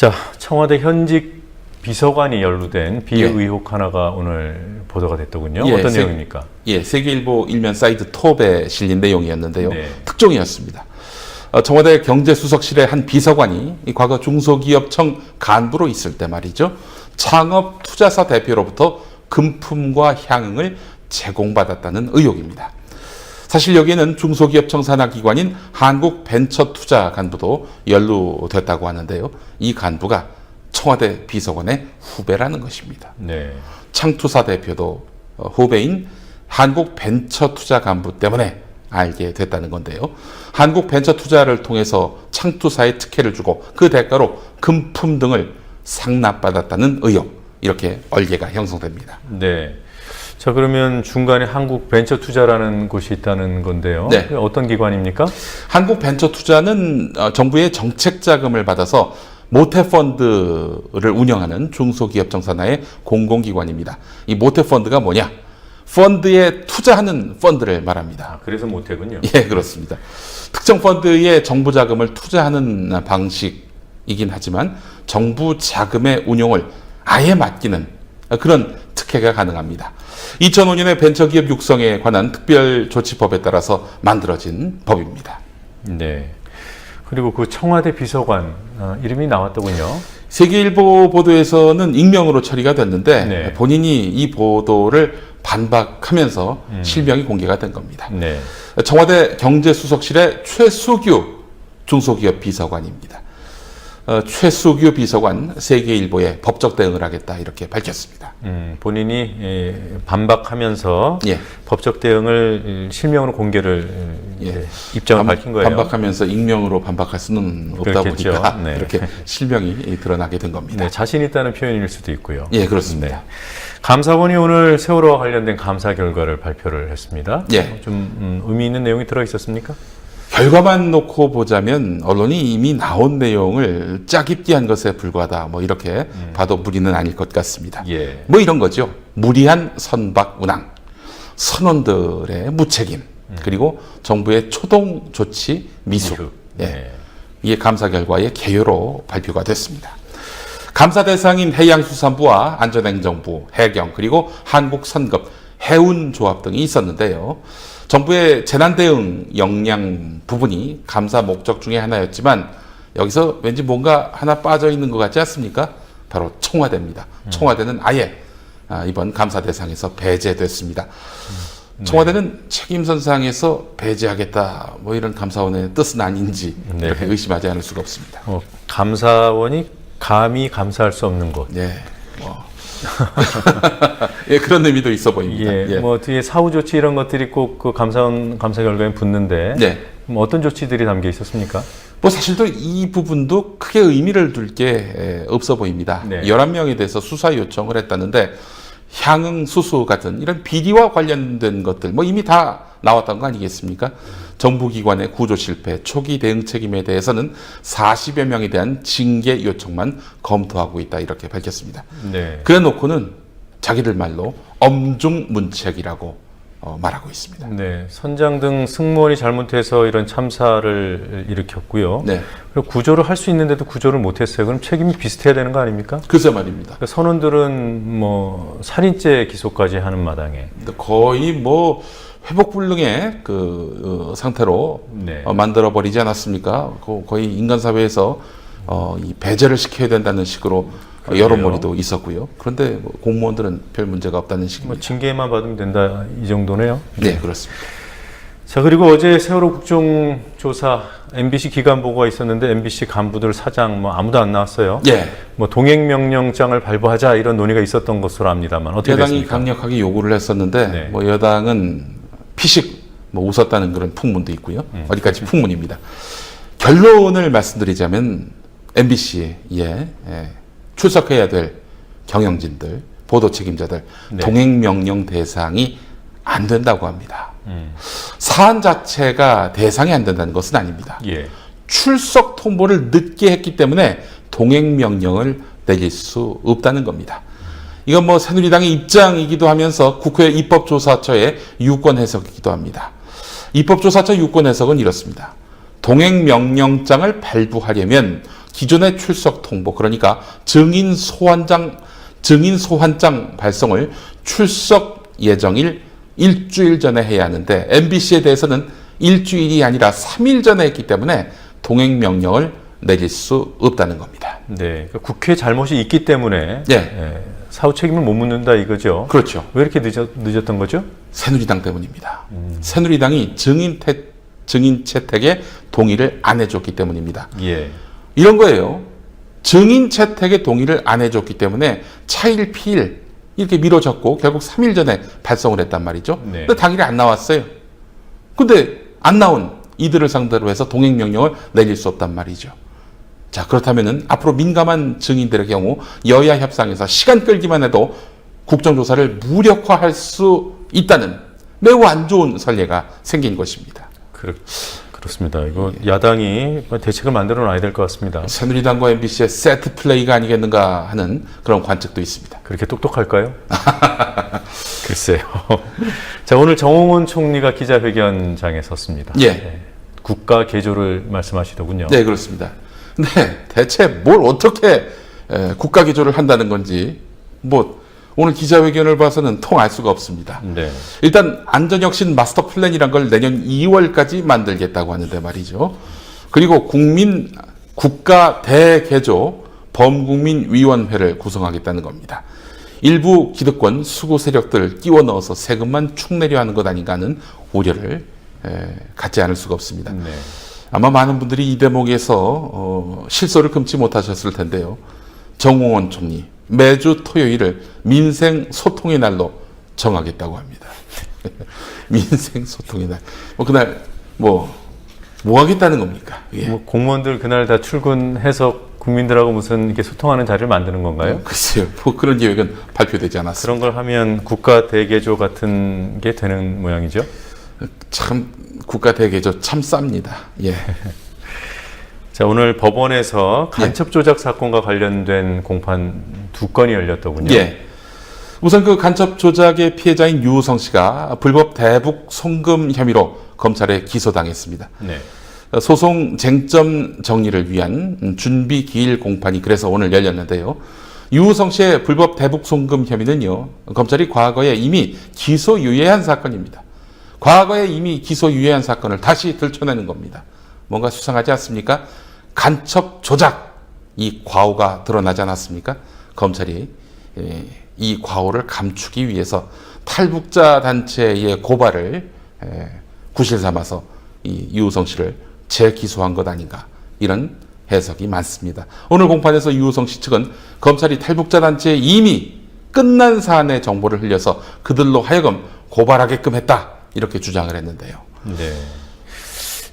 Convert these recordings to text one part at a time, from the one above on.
자, 청와대 현직 비서관이 연루된 비리 의혹 하나가 오늘 보도가 됐더군요. 어떤 내용입니까? 세계일보 일면 사이트 톱에 실린 내용이었는데요. 네. 특종이었습니다. 청와대 경제수석실의 한 비서관이 과거 중소기업청 간부로 있을 때 말이죠. 창업투자사 대표로부터 금품과 향응을 제공받았다는 의혹입니다. 사실 여기에는 중소기업청 산하기관인 한국벤처투자 간부도 연루됐다고 하는데요. 이 간부가 청와대 비서관의 후배라는 것입니다. 네. 창투사 대표도 후배인 한국벤처투자 간부 때문에 알게 됐다는 건데요. 한국벤처투자를 통해서 창투사에 특혜를 주고 그 대가로 금품 등을 상납받았다는 의혹, 이렇게 얼개가 형성됩니다. 네. 자, 그러면 중간에 한국벤처투자라는 곳이 있다는 건데요. 네. 어떤 기관입니까? 한국벤처투자는 정부의 정책자금을 받아서 모태펀드를 운영하는 중소기업청 산하의 공공기관입니다. 이 모태펀드가 뭐냐? 펀드에 투자하는 펀드를 말합니다. 그래서 모태군요. 예, 그렇습니다. 특정 펀드에 정부 자금을 투자하는 방식이긴 하지만 정부 자금의 운용을 아예 맡기는 그런 특혜가 가능합니다. 2005년에 벤처기업 육성에 관한 특별조치법에 따라서 만들어진 법입니다. 네. 그리고 그 청와대 비서관 이름이 나왔더군요. 세계일보 보도에서는 익명으로 처리가 됐는데 네. 본인이 이 보도를 반박하면서 실명이 공개가 된 겁니다. 네. 청와대 경제수석실의 최수규 중소기업 비서관입니다. 최수규 비서관 세계일보에 법적 대응을 하겠다 이렇게 밝혔습니다. 본인이 반박하면서 법적 대응을 실명으로 공개를 입장을 밝힌 거예요. 반박하면서 익명으로 반박할 수는 없다 그렇겠죠. 보니까 네. 이렇게 실명이 드러나게 된 겁니다. 네, 자신 있다는 표현일 수도 있고요. 예, 그렇습니다. 네. 감사원이 오늘 세월호와 관련된 감사 결과를 발표를 했습니다. 좀 의미 있는 내용이 들어 있었습니까? 결과만 놓고 보자면 언론이 이미 나온 내용을 짜깁기 한 것에 불과하다. 뭐 이렇게 봐도 무리는 아닐 것 같습니다. 뭐 이런 거죠. 무리한 선박 운항, 선원들의 무책임, 그리고 정부의 초동 조치 미숙. 이게 감사 결과의 개요로 발표가 됐습니다. 감사 대상인 해양수산부와 안전행정부, 해경, 그리고 한국선급, 해운조합 등이 있었는데요. 정부의 재난대응 역량 부분이 감사 목적 중에 하나였지만 여기서 왠지 뭔가 하나 빠져 있는 것 같지 않습니까? 바로 청와대입니다. 청와대는 아예 이번 감사 대상에서 배제됐습니다. 청와대는 책임선상에서 배제하겠다, 뭐 이런 감사원의 뜻은 아닌지 이렇게 의심하지 않을 수가 없습니다. 감사원이 감히 감사할 수 없는 곳. 예, 그런 의미도 있어 보입니다. 뭐 뒤에 사후 조치 이런 것들이 꼭 그 감사원 감사 결과에 붙는데 뭐 어떤 조치들이 담겨 있었습니까? 뭐 사실도 이 부분도 크게 의미를 둘 게 없어 보입니다. 11명에 대해서 수사 요청을 했다는데 향응 수수 같은 이런 비리와 관련된 것들 뭐 이미 다 나왔던 거 아니겠습니까? 정부기관의 구조 실패, 초기 대응 책임에 대해서는 40여 명에 대한 징계 요청만 검토하고 있다 이렇게 밝혔습니다. 그래 놓고는 자기들 말로 엄중문책이라고 말하고 있습니다. 선장 등 승무원이 잘못해서 이런 참사를 일으켰고요. 그리고 구조를 할 수 있는데도 구조를 못했어요. 그럼 책임이 비슷해야 되는 거 아닙니까? 글쎄 말입니다. 그러니까 선원들은 뭐 살인죄 기소까지 하는 마당에 거의 뭐 회복불능의 그 상태로 만들어 버리지 않았습니까? 거의 인간 사회에서 이 배제를 시켜야 된다는 식으로 여론몰이도 있었고요. 그런데 뭐 공무원들은 별 문제가 없다는 식입니다. 뭐 징계만 받으면 된다 이 정도네요. 네, 그렇습니다. 자, 그리고 어제 세월호 국정조사 MBC 기간 보고가 있었는데 MBC 간부들 사장 뭐 아무도 안 나왔어요. 뭐 동행명령장을 발부하자 이런 논의가 있었던 것으로 압니다만 어떻게 여당이 됐습니까? 강력하게 요구를 했었는데 뭐 여당은 피식 뭐 웃었다는 그런 풍문도 있고요. 어디까지 풍문입니다. 결론을 말씀드리자면 MBC에 출석해야 될 경영진들, 보도 책임자들 동행명령 대상이 안 된다고 합니다. 사안 자체가 대상이 안 된다는 것은 아닙니다. 출석 통보를 늦게 했기 때문에 동행명령을 내릴 수 없다는 겁니다. 이건 뭐 새누리당의 입장이기도 하면서 국회 입법조사처의 유권 해석이기도 합니다. 입법조사처 유권 해석은 이렇습니다. 동행명령장을 발부하려면 기존의 출석 통보, 그러니까 증인 소환장 발송을 출석 예정일 일주일 전에 해야 하는데 MBC에 대해서는 일주일이 아니라 3일 전에 했기 때문에 동행 명령을 내릴 수 없다는 겁니다. 네, 그러니까 국회 잘못이 있기 때문에 네. 사후 책임을 못 묻는다 이거죠. 그렇죠. 왜 이렇게 늦었던 거죠? 새누리당 때문입니다. 새누리당이 증인 채택에 동의를 안 해줬기 때문입니다. 예. 이런 거예요. 증인 채택에 동의를 안 해줬기 때문에 차일 피일 이렇게 미뤄졌고 결국 3일 전에 발송을 했단 말이죠. 네. 근데 당일에 안 나왔어요. 근데 안 나온 이들을 상대로 해서 동행 명령을 내릴 수 없단 말이죠. 자, 그렇다면은 앞으로 민감한 증인들의 경우 여야 협상에서 시간 끌기만 해도 국정조사를 무력화할 수 있다는 매우 안 좋은 선례가 생긴 것입니다. 그렇습니다. 이거 야당이 대책을 만들어 놔야 될 것 같습니다. 새누리당과 MBC의 세트 플레이가 아니겠는가 하는 그런 관측도 있습니다. 그렇게 똑똑할까요? 글쎄요. 자, 오늘 정홍원 총리가 기자회견장에 섰습니다. 예. 네. 국가 개조를 말씀하시더군요. 네, 그렇습니다. 근데 대체 뭘 어떻게 국가 개조를 한다는 건지 오늘 기자회견을 봐서는 통 알 수가 없습니다. 네. 일단 안전혁신 마스터 플랜이란 걸 내년 2월까지 만들겠다고 하는데 말이죠. 그리고 국가 대개조 범국민위원회를 구성하겠다는 겁니다. 일부 기득권 수구 세력들을 끼워 넣어서 세금만 축 내려 하는 것 아닌가 하는 우려를 갖지 않을 수가 없습니다. 네. 아마 많은 분들이 이 대목에서 실소를 금치 못하셨을 텐데요. 정홍원 총리 매주 토요일을 민생 소통의 날로 정하겠다고 합니다. 민생 소통의 날. 그날 뭐 하겠다는 겁니까? 예. 공무원들 그날 다 출근해서 국민들하고 무슨 이렇게 소통하는 자리를 만드는 건가요? 글쎄요. 그런 계획은 발표되지 않았습니다. 그런 걸 하면 국가 대개조 같은 게 되는 모양이죠? 참 국가 대개조 참 쌉니다. 예. 자, 오늘 법원에서 간첩 조작 사건과 관련된 공판 2건이 열렸더군요. 예. 우선 그 간첩 조작의 피해자인 유우성 씨가 불법 대북 송금 혐의로 검찰에 기소당했습니다. 네. 소송 쟁점 정리를 위한 준비 기일 공판이 그래서 오늘 열렸는데요. 유우성 씨의 불법 대북 송금 혐의는요, 검찰이 과거에 이미 기소유예한 사건입니다. 과거에 이미 기소유예한 사건을 다시 들춰내는 겁니다. 뭔가 수상하지 않습니까? 간첩 조작, 이 과오가 드러나지 않았습니까? 검찰이 이 과오를 감추기 위해서 탈북자 단체의 고발을 구실 삼아서 이 유우성 씨를 재기소한 것 아닌가, 이런 해석이 많습니다. 오늘 공판에서 유우성 씨 측은 검찰이 탈북자 단체에 이미 끝난 사안의 정보를 흘려서 그들로 하여금 고발하게끔 했다, 이렇게 주장을 했는데요. 네.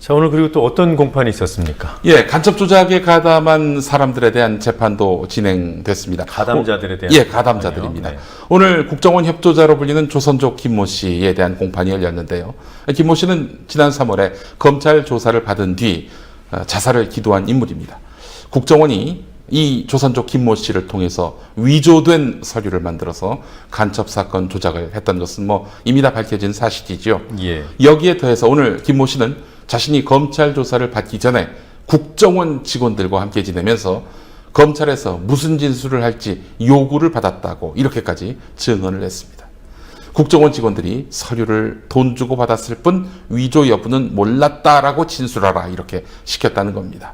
자, 오늘 그리고 또 어떤 공판이 있었습니까? 예, 간첩 조작에 가담한 사람들에 대한 재판도 진행됐습니다. 가담자들에 대한? 예, 가담자들입니다. 네. 오늘 국정원 협조자로 불리는 조선족 김모 씨에 대한 공판이 열렸는데요. 김모 씨는 지난 3월에 검찰 조사를 받은 뒤 자살을 기도한 인물입니다. 국정원이 이 조선족 김모 씨를 통해서 위조된 서류를 만들어서 간첩 사건 조작을 했던 것은 이미 다 밝혀진 사실이죠. 예. 여기에 더해서 오늘 김모 씨는 자신이 검찰 조사를 받기 전에 국정원 직원들과 함께 지내면서 검찰에서 무슨 진술을 할지 요구를 받았다고 이렇게까지 증언을 했습니다. 국정원 직원들이 서류를 돈 주고 받았을 뿐 위조 여부는 몰랐다라고 진술하라, 이렇게 시켰다는 겁니다.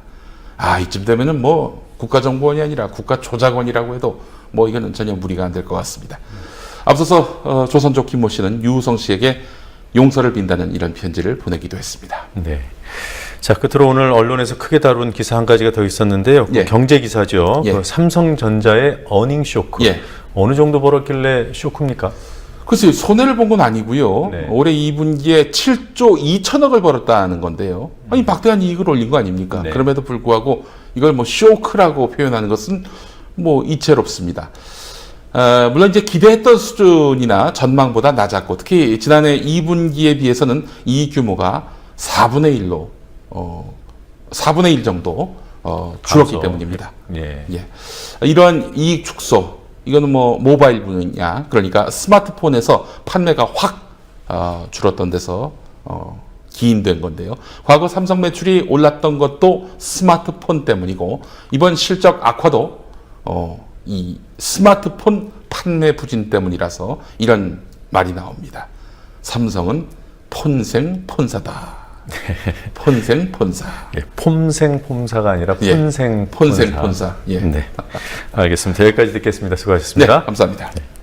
이쯤 되면은 국가정보원이 아니라 국가조작원이라고 해도 이거는 전혀 무리가 안 될 것 같습니다. 앞서서 조선족 김모 씨는 유우성 씨에게 용서를 빈다는 이런 편지를 보내기도 했습니다. 네. 자, 끝으로 오늘 언론에서 크게 다룬 기사 한 가지가 더 있었는데요. 예. 경제 기사죠. 예. 그 삼성전자의 어닝 쇼크. 예. 어느 정도 벌었길래 쇼크입니까? 글쎄요, 손해를 본 건 아니고요. 네. 올해 2분기에 7조 2천억을 벌었다는 건데요. 막대한 이익을 올린 거 아닙니까? 네. 그럼에도 불구하고 이걸 쇼크라고 표현하는 것은 이채롭습니다. 물론 이제 기대했던 수준이나 전망보다 낮았고, 특히 지난해 2분기에 비해서는 이익 규모가 4분의 1로 4분의 1 정도 줄었기 감소. 때문입니다. 예. 예. 이러한 이익 축소, 이거는 모바일 분야, 그러니까 스마트폰에서 판매가 확 줄었던 데서 기인된 건데요. 과거 삼성 매출이 올랐던 것도 스마트폰 때문이고 이번 실적 악화도 이 스마트폰 판매 부진 때문이라서 이런 말이 나옵니다. 삼성은 폰생폰사다. 폰생폰사. 예, 폼생폼사가 아니라 폰생폰사. 폰생폰사. 예. 네. 알겠습니다. 여기까지 듣겠습니다. 수고하셨습니다. 네, 감사합니다. 네.